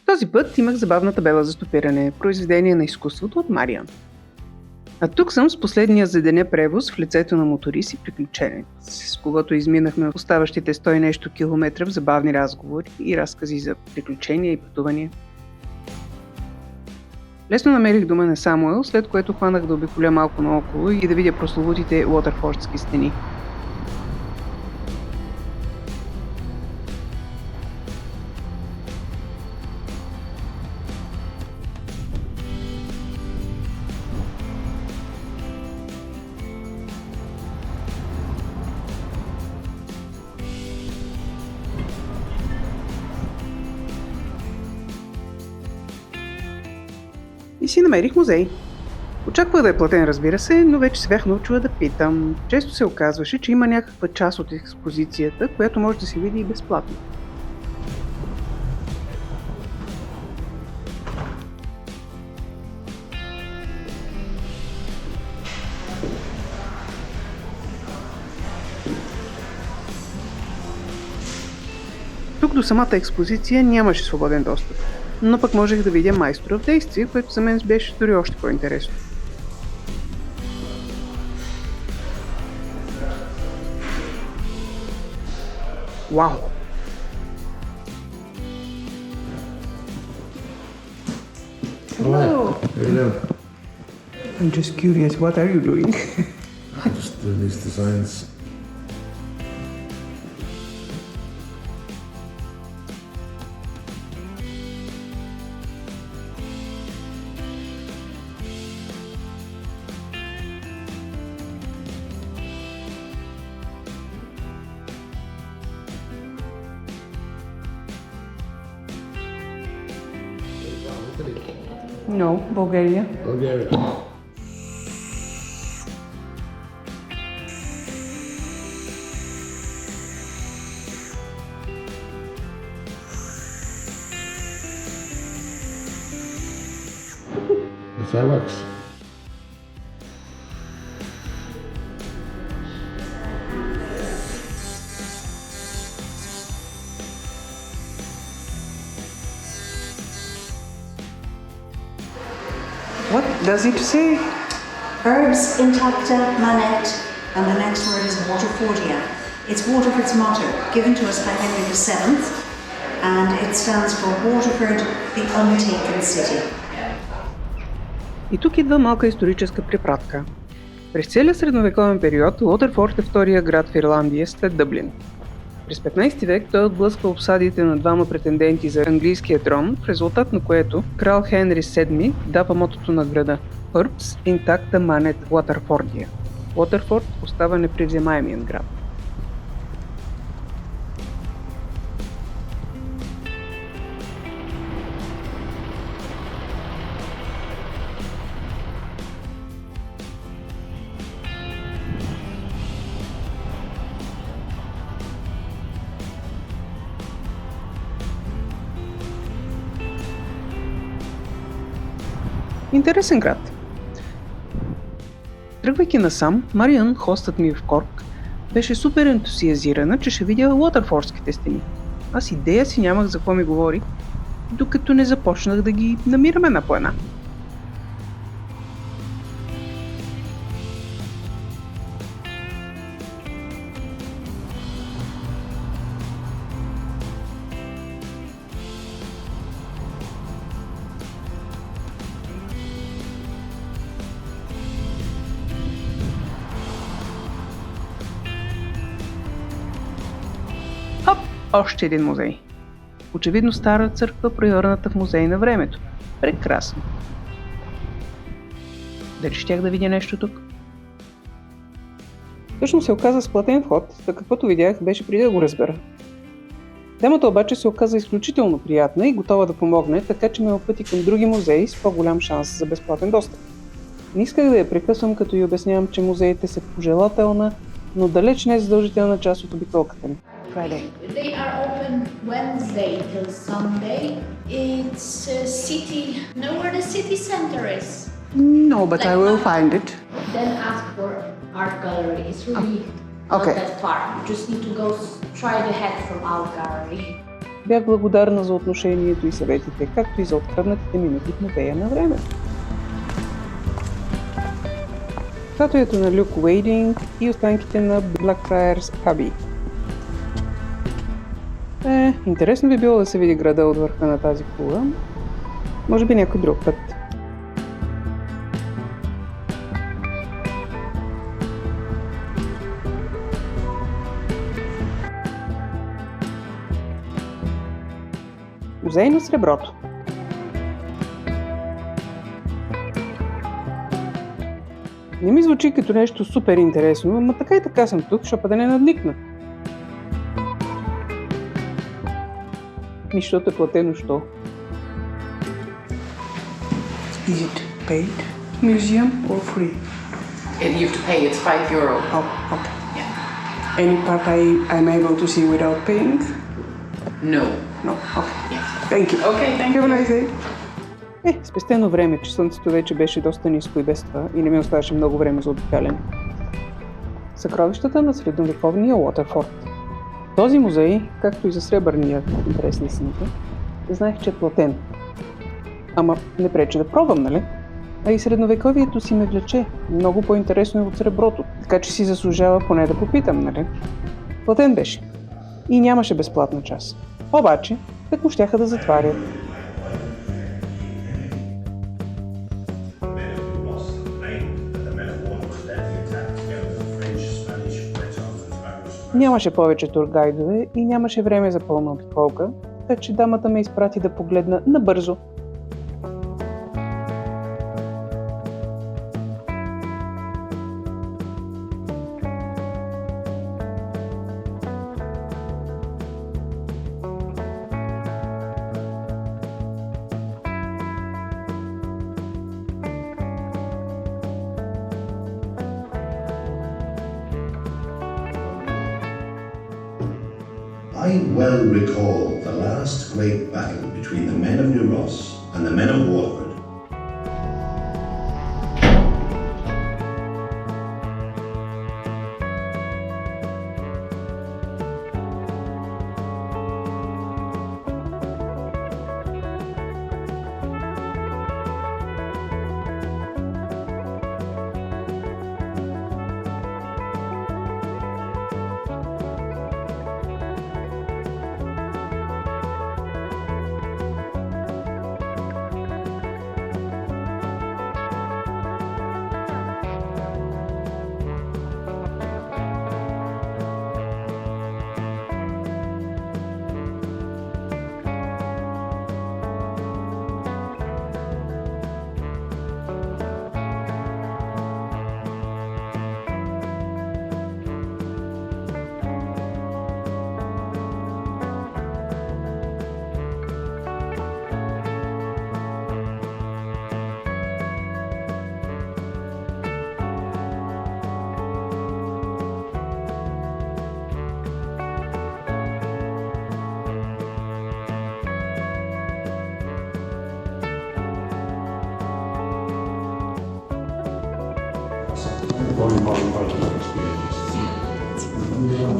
Този път имах забавна табела за стопиране, произведение на изкуството от Мариан. А тук съм с последния за деня превоз в лицето на моторист и приключенец, с когото изминахме оставащите 100 и нещо километра в забавни разговори и разкази за приключения и пътувания. Лесно намерих дома на Самуел, след което хванах да обиколя малко наоколо и да видя прословутите Уотерфордски стени. И си намерих музей. Очаквах да е платен, разбира се, но вече се бях научила да питам. Често се оказваше, че има някаква част от експозицията, която може да се види и безплатно. Тук до самата експозиция нямаше свободен достъп, но пък можех да видя майстора в действие, което за мен беше дори още по-интересно. Вау! Hello! Hello. I'm just curious, what are you doing? Just doing these designs. No, Bulgaria. Bulgaria. The fireworks. What does it say? Verbs intacta manet, and the next word is Waterfordia. It's Waterford's motto, given to us by Henry VII, and it stands for Waterford, the untaken city. И тук идва малка историческа препратка. През целия средновековен период Уотерфорд е втория град в Ирландия след Дъблин. През 15 век той отблъсква обсадите на двама претенденти за английския трон, в резултат на което крал Хенри VII дава мотото на града Urbs intacta manet Waterfordia. Уотерфорд остава непревземаемият град. Интересен град. Тръгвайки насам, Мариан, хостът ми в Корк, беше супер ентусиазирана, че ще видя Уотерфордските стени. Аз идея си нямах за какво ми говори, докато не започнах да ги намираме една по една. Хоп! Още един музей. Очевидно стара църква, превърната в музей на времето. Прекрасно. Дали щях да видя нещо тук? Точно се оказа с платен вход, да каквото видях беше преди да го разбера. Темата обаче се оказа изключително приятна и готова да помогне, така че ме опъти към други музеи с по-голям шанс за безплатен достъп. Не исках да я прекъсвам, като й обяснявам, че музеите са пожелателна, но далеч не е задължителна част от обиколката ми. Friday. They are open Wednesday till Sunday. It's a city. Know where the city center is? No, but I will find it. Then ask for art gallery. It's really Okay. not that far. You just need to go try the hat from art gallery. Бях благодарна за отношението и съветите, както и за откраднатите минути в музея на време. Статуята на Люк Уейдинг и останките на Blackfriars Abbey. Интересно би било да се види града от върха на тази кула. Може би някой друг път. Музей на среброто. Не ми звучи като нещо супер интересно, но така и така съм тук, защото да не надникна. Защото е платено, що? Is it paid museum or free? And you have to pay, it's €5. Oh, okay. Any part I'm able to see without paying? No. No, okay. Yes. Thank you. Okay, thank Have a nice day. Спестено време, че слънцето вече беше доста ниско и без това и не ми оставаше много време за обикаляне. Съкровищата на средновековния Уотерфорд. Този музей, както и за сребърния интерес на истината, знаех, че е платен. Ама не пречи да пробвам, нали? А и средновековието си ме влече. Много по-интересно е от среброто, така че си заслужава поне да попитам, нали? Платен беше. И нямаше безплатна част. Обаче, так му щяха да затварят. Нямаше повече тургайдове и нямаше време за пълна обиколка, така че дамата ме изпрати да погледна набързо. I well recall the last great battle between the men of New Ross and the men of Waterford.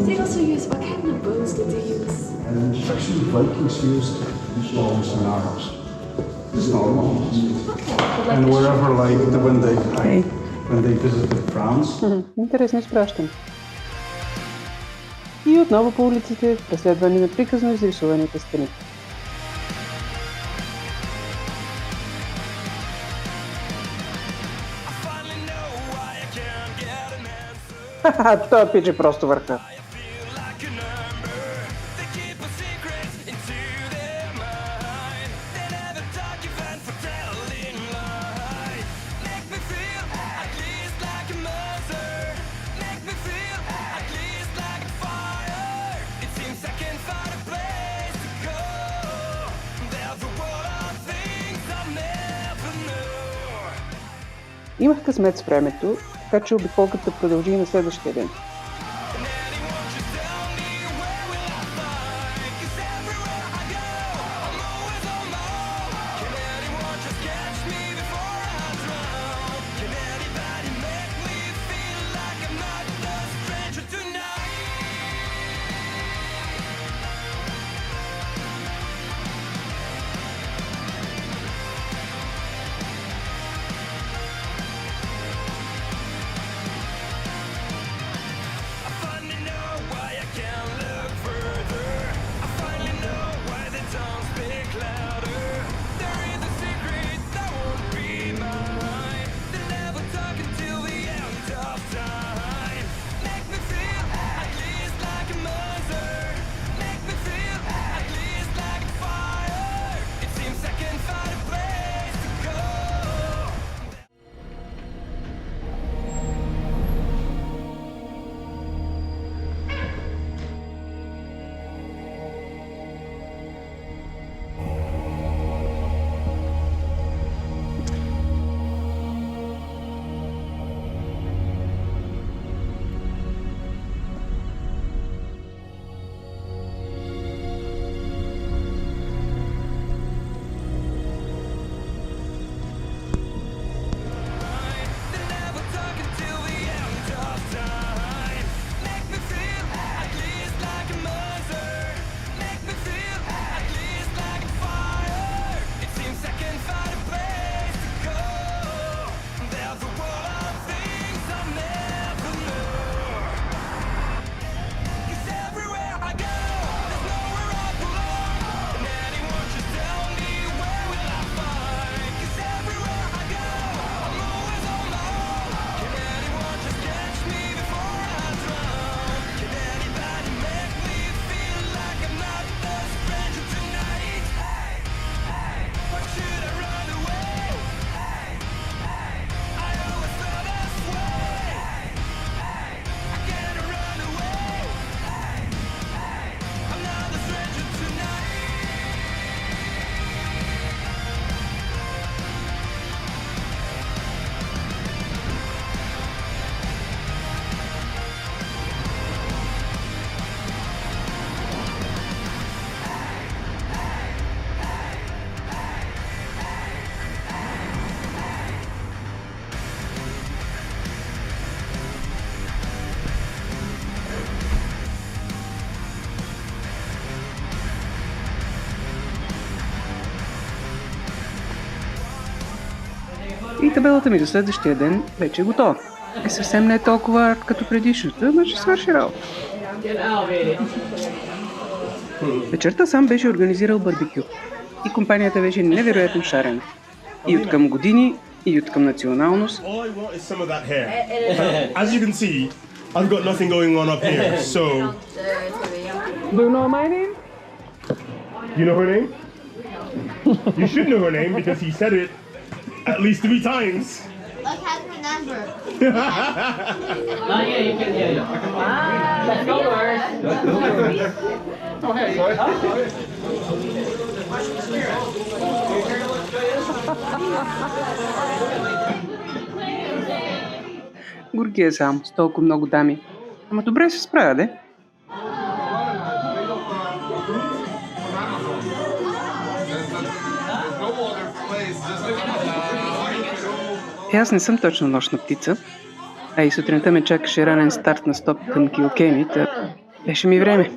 They also use, what kind of boats did they use? Actually, Vikings used bows and arrows. It's normal. And wherever, like when they visited France. Интересно изпращам. И отново по улиците, преследвани на приказно изрисуваните стени. Ха-ха, той пиче просто върха. Имах късмет с времето, така че обиколката продължи и на следващия ден. И табелата ми до следващия ден вече е готова. Съвсем не е толкова арт като предишната, но ще свърши работа. Вечерта сам беше организирал барбекю. И компанията беше невероятно шарена. И от към години, и от към националност. All I want is some of that hair. As you can see, I've got nothing going on up here, so... Do you know my name? You know her name? You should know her name because he said it at least 3 times. I can't remember. Горкия сам, с толкова много дами. Ама добре се справя, де? Аз не съм точно нощна птица, а и сутринта ме чакаше ранен старт на стоп към Килкени, та беше ми време.